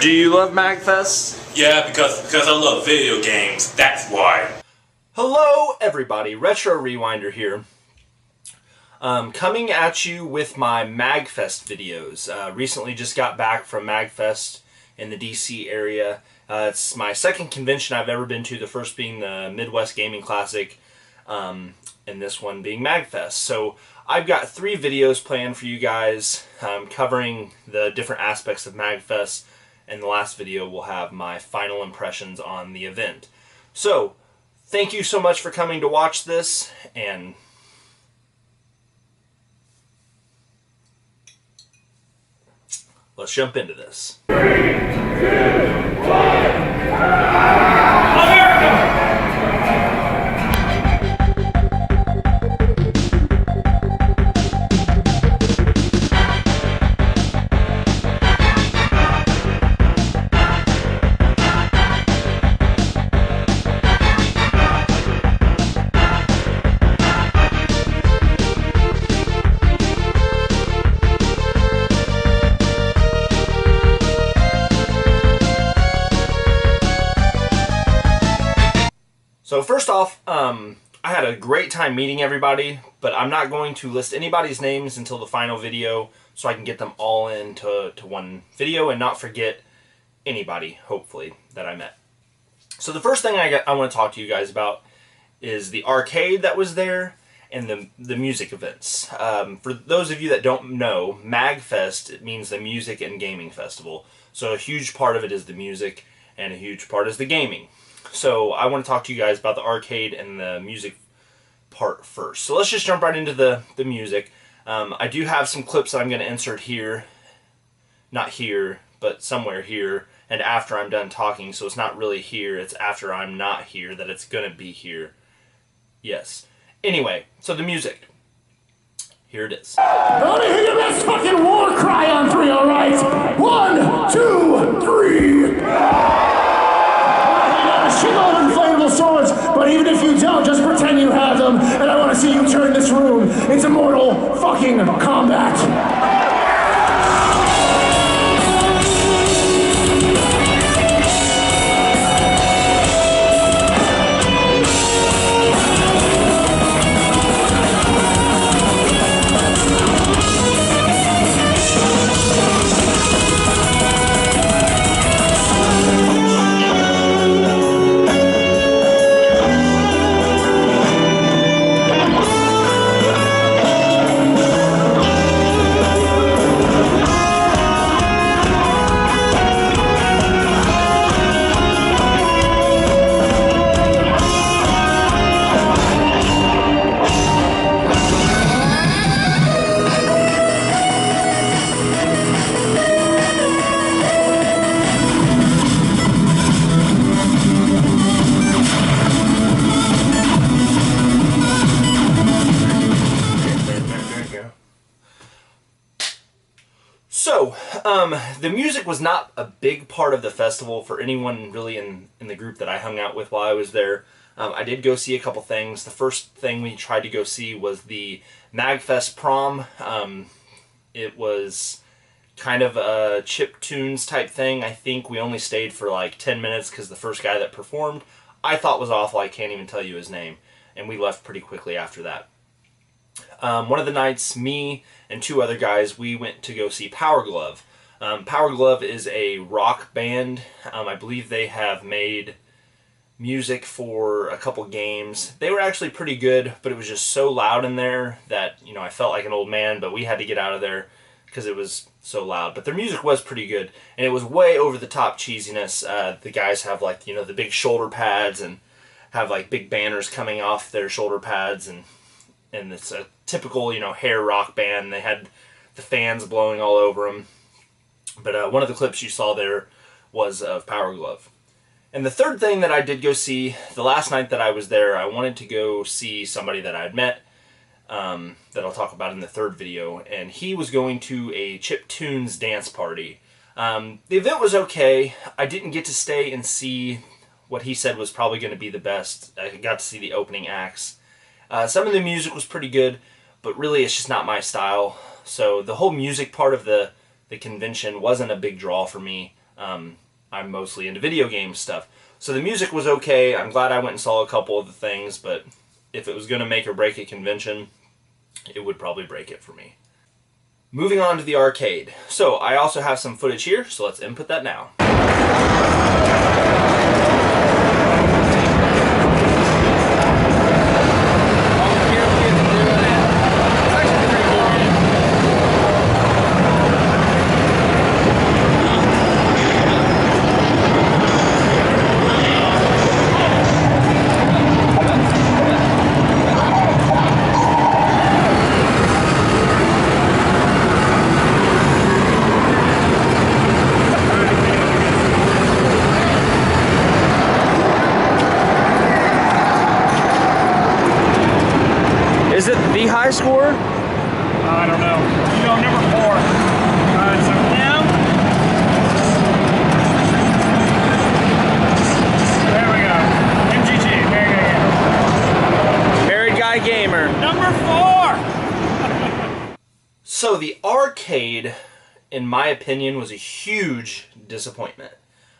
Do you love MagFest? Yeah, because I love video games, that's why. Hello everybody, Retro Rewinder here. Coming at you with my MagFest videos. Recently just got back from MagFest in the DC area. It's my second convention I've ever been to, the first being the Midwest Gaming Classic, and this one being MagFest. So I've got 3 videos planned for you guys covering the different aspects of MagFest, and the last video will have my final impressions on the event. So, thank you so much for coming to watch this, and let's jump into this. 3, 2, 1. So first off, I had a great time meeting everybody, but I'm not going to list anybody's names until the final video so I can get them all into one video and not forget anybody, hopefully, that I met. So the first thing I want to talk to you guys about is the arcade that was there and the music events. For those of you that don't know, MagFest, it means the Music and Gaming Festival. So a huge part of it is the music and a huge part is the gaming. So I want to talk to you guys about the arcade and the music part first. So let's just jump right into the music. I do have some clips that I'm going to insert here. Not here, but somewhere here. And after I'm done talking, so it's not really here. It's after I'm not here that it's going to be here. Yes. Anyway, so the music. Here it is. I want to hear your best fucking war cry on 3, alright? 1, 2, 3. Shitload of inflatable swords, but even if you don't, just pretend you have them, and I want to see you turn this room into mortal fucking combat. So, the music was not a big part of the festival for anyone really in the group that I hung out with while I was there. I did go see a couple things. The first thing we tried to go see was the MagFest prom. It was kind of a chiptunes type thing. I think we only stayed for like 10 minutes because the first guy that performed I thought was awful. I can't even tell you his name. And we left pretty quickly after that. One of the nights, me and 2 other guys, we went to go see Power Glove. Power Glove is a rock band. I believe they have made music for a couple games. They were actually pretty good, but it was just so loud in there that, you know, I felt like an old man, but we had to get out of there because it was so loud. But their music was pretty good, and it was way over the top cheesiness. The guys have, like, you know, the big shoulder pads and have like big banners coming off their shoulder pads, and it's a typical, you know, hair rock band. They had the fans blowing all over them. But one of the clips you saw there was of Power Glove. And the third thing that I did go see, the last night that I was there, I wanted to go see somebody that I had met, that I'll talk about in the third video, and he was going to a chiptunes dance party. The event was okay. I didn't get to stay and see what he said was probably going to be the best. I got to see the opening acts. Some of the music was pretty good, but really it's just not my style. So the whole music part of the convention wasn't a big draw for me. I'm mostly into video game stuff. So the music was okay. I'm glad I went and saw a couple of the things, but if it was going to make or break a convention, it would probably break it for me. Moving on to the arcade. So I also have some footage here, so let's input that now. Is it the high score? I don't know. You know, number 4. Alright, so now. There we go. MGG. Married Guy Gamer. Number 4! So the arcade, in my opinion, was a huge disappointment.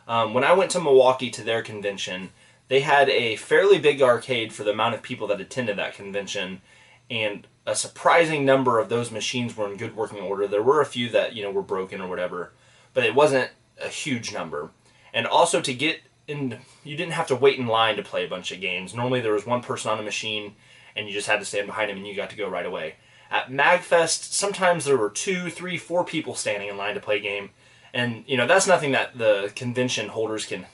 When I went to Milwaukee to their convention, they had a fairly big arcade for the amount of people that attended that convention, and a surprising number of those machines were in good working order. There were a few that, you know, were broken or whatever, but it wasn't a huge number. And also to get in, you didn't have to wait in line to play a bunch of games. Normally there was one person on a machine and you just had to stand behind him and you got to go right away. At MagFest, sometimes there were 2, 3, 4 people standing in line to play a game. And, you know, that's nothing that the convention holders can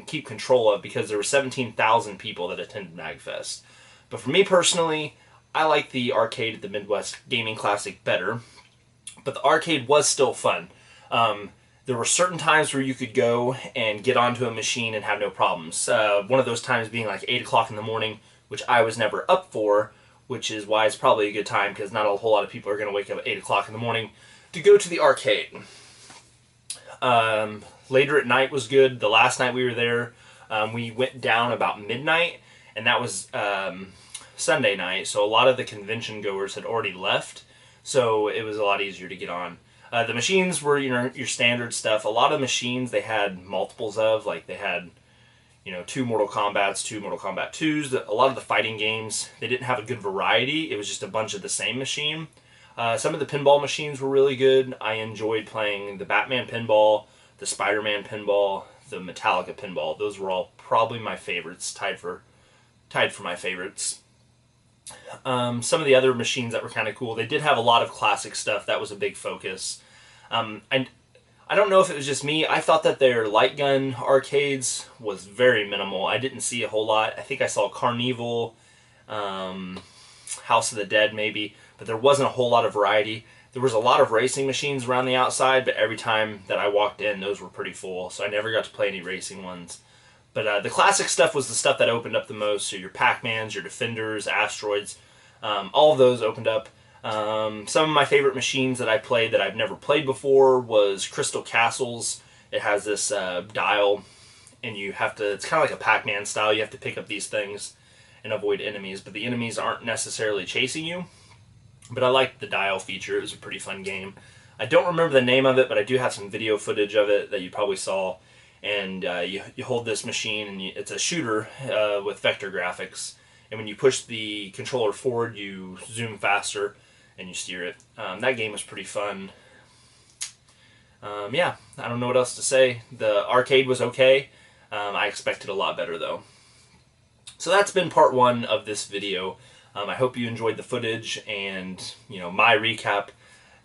keep control of, because there were 17,000 people that attended MagFest. But for me personally, I like the arcade at the Midwest Gaming Classic better, but the arcade was still fun. There were certain times where you could go and get onto a machine and have no problems. One of those times being like 8 o'clock in the morning, which I was never up for, which is why it's probably a good time, because not a whole lot of people are going to wake up at 8 o'clock in the morning to go to the arcade. Later at night was good. The last night we were there, we went down about midnight, and that was Sunday night, so a lot of the convention goers had already left, so it was a lot easier to get on. The machines were, you know, your standard stuff. A lot of machines they had multiples of, like they had, you know, 2 Mortal Kombats, 2 Mortal Kombat 2s. A lot of the fighting games, they didn't have a good variety. It was just a bunch of the same machine. Some of the pinball machines were really good. I enjoyed playing the Batman pinball, the Spider-Man pinball, the Metallica pinball. Those were all probably my favorites, tied for my favorites. Some of the other machines that were kind of cool, they did have a lot of classic stuff. That was a big focus. And I don't know if it was just me. I thought that their light gun arcades was very minimal. I didn't see a whole lot. I think I saw Carnival, House of the Dead maybe, but there wasn't a whole lot of variety. There was a lot of racing machines around the outside, but every time that I walked in, those were pretty full, so I never got to play any racing ones. But the classic stuff was the stuff that opened up the most. So your Pac-Mans, your Defenders, Asteroids, all of those opened up. Some of my favorite machines that I played that I've never played before was Crystal Castles. It has this dial, and you have to, it's kind of like a Pac-Man style. You have to pick up these things and avoid enemies, but the enemies aren't necessarily chasing you. But I liked the dial feature. It was a pretty fun game. I don't remember the name of it, but I do have some video footage of it that you probably saw. And you hold this machine, and it's a shooter with vector graphics. And when you push the controller forward, you zoom faster, and you steer it. That game was pretty fun. Yeah, I don't know what else to say. The arcade was okay. I expected a lot better, though. So that's been part 1 of this video. I hope you enjoyed the footage and, you know, my recap.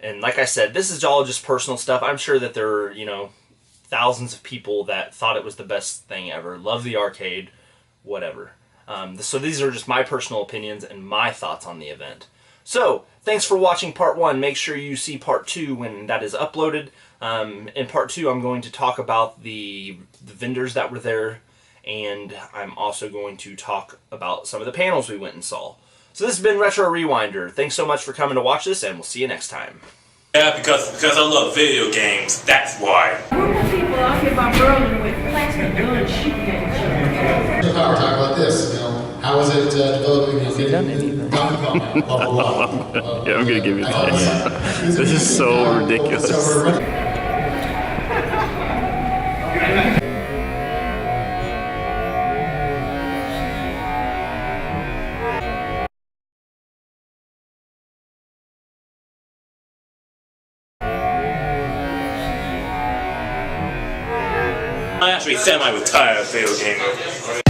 And like I said, this is all just personal stuff. I'm sure that there are, you know, thousands of people that thought it was the best thing ever, love the arcade, whatever. So these are just my personal opinions and my thoughts on the event. So, thanks for watching part 1. Make sure you see part 2 when that is uploaded. In part 2, I'm going to talk about the vendors that were there, and I'm also going to talk about some of the panels we went and saw. So this has been Retro Rewinder. Thanks so much for coming to watch this, and we'll see you next time. Yeah, because I love video games, that's why. People out here by Berlin with plastic guns shooting at each other. We're talking about this, you know, how was it developing? Has he done anything? Blah, blah, blah. Yeah, I'm gonna give you that. This is so ridiculous. I'm actually semi-retired video gamer.